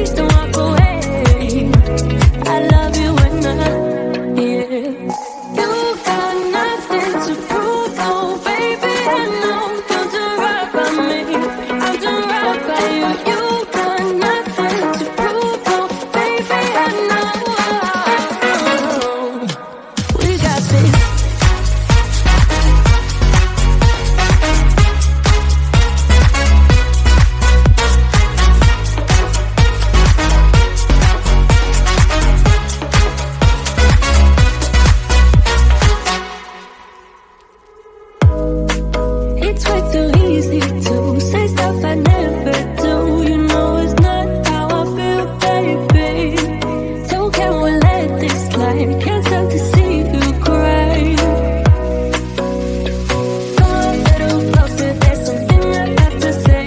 please don't walk away. I love you when you got nothing to prove, oh baby. I know you're doing right by me. I'm doing right by you. You got nothing to prove, oh baby. I know we got this. It's way too easy to say stuff I never do. You know it's not how I feel, baby. So can we let this slide? Can't stand to see you cry. Come a little closer, there's something I have to say.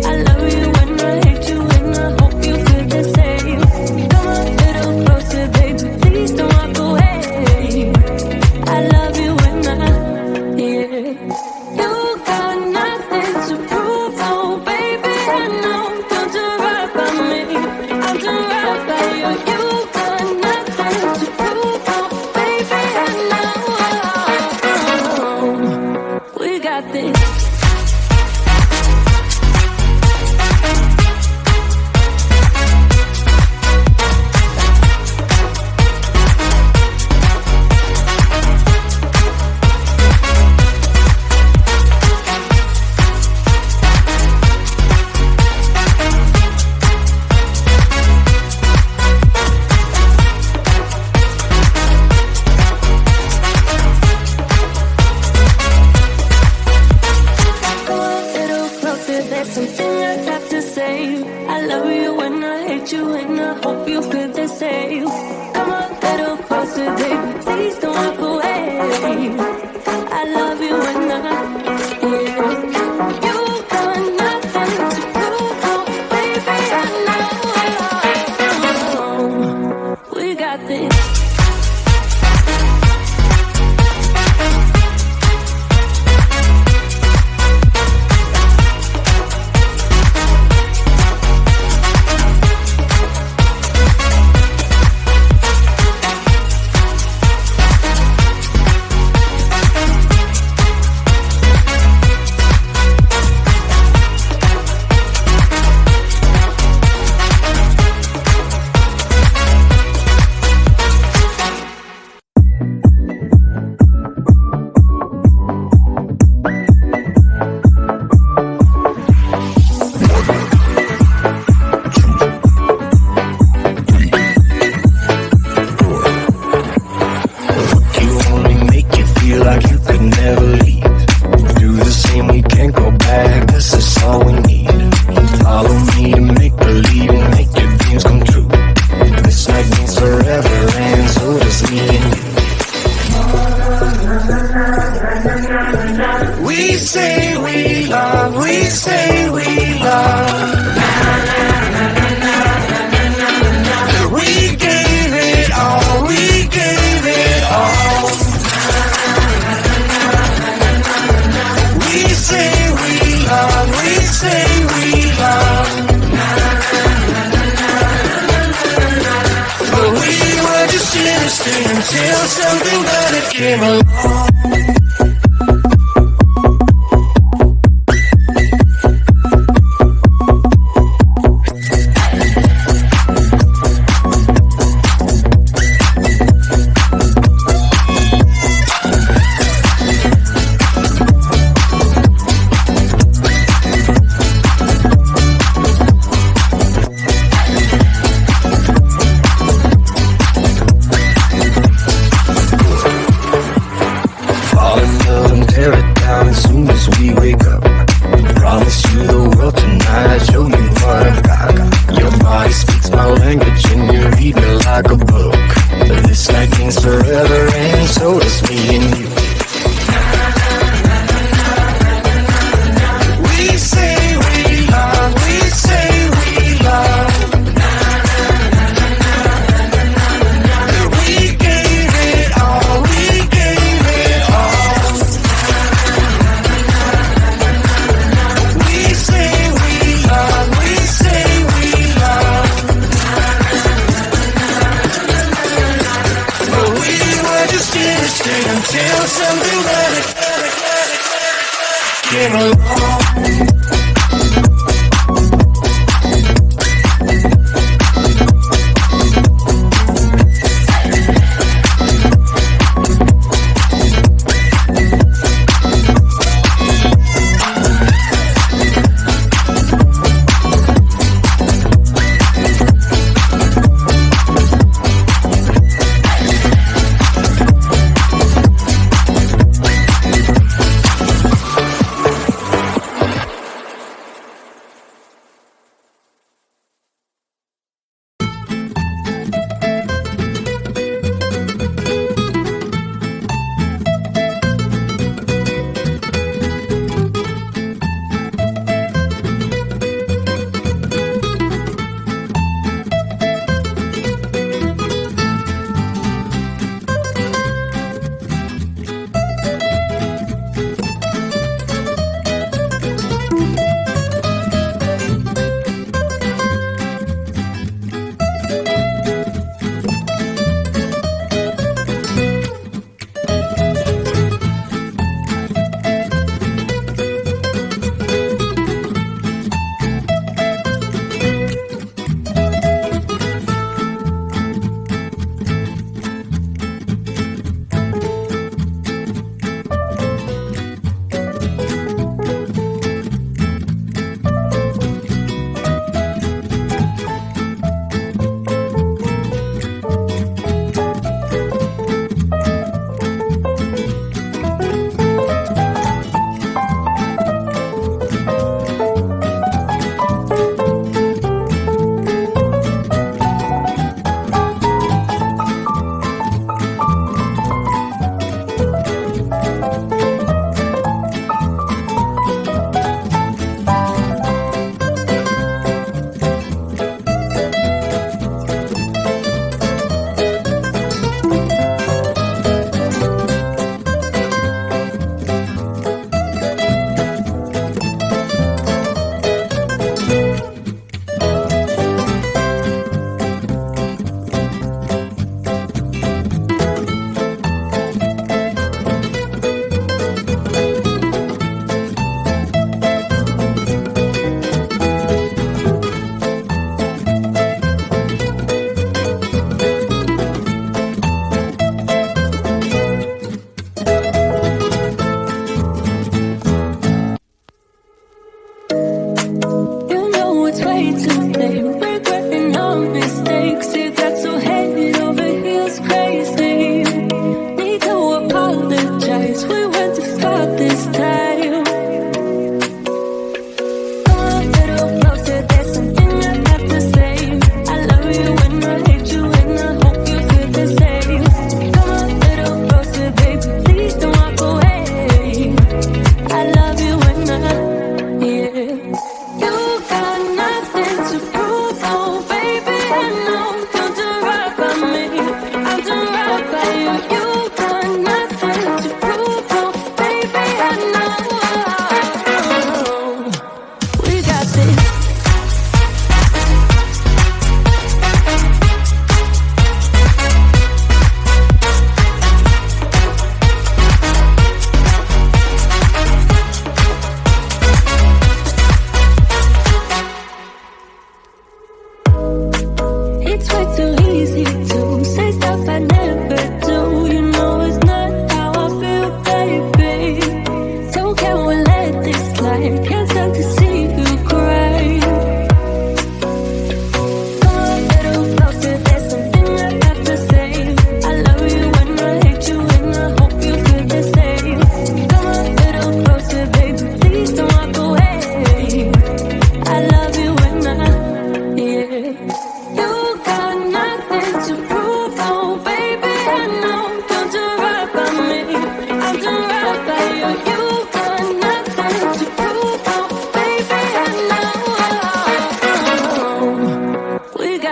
I love you and I hate you and I hope you feel the same. Come a little closer, baby, please don't walk away. I love you and you got nothing to prove, oh baby. I know you're doing right by me. I'm doing right by you. You got nothing to prove, oh baby. I know we got this. Go a little closer, there's something I have to say. I love you and I hate you and I hope you feel the same. Come a little closer, baby, please don't walk away. I love you and you got nothing to prove, oh baby. I know we got this. Until something better came along. something better came along.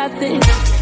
got this.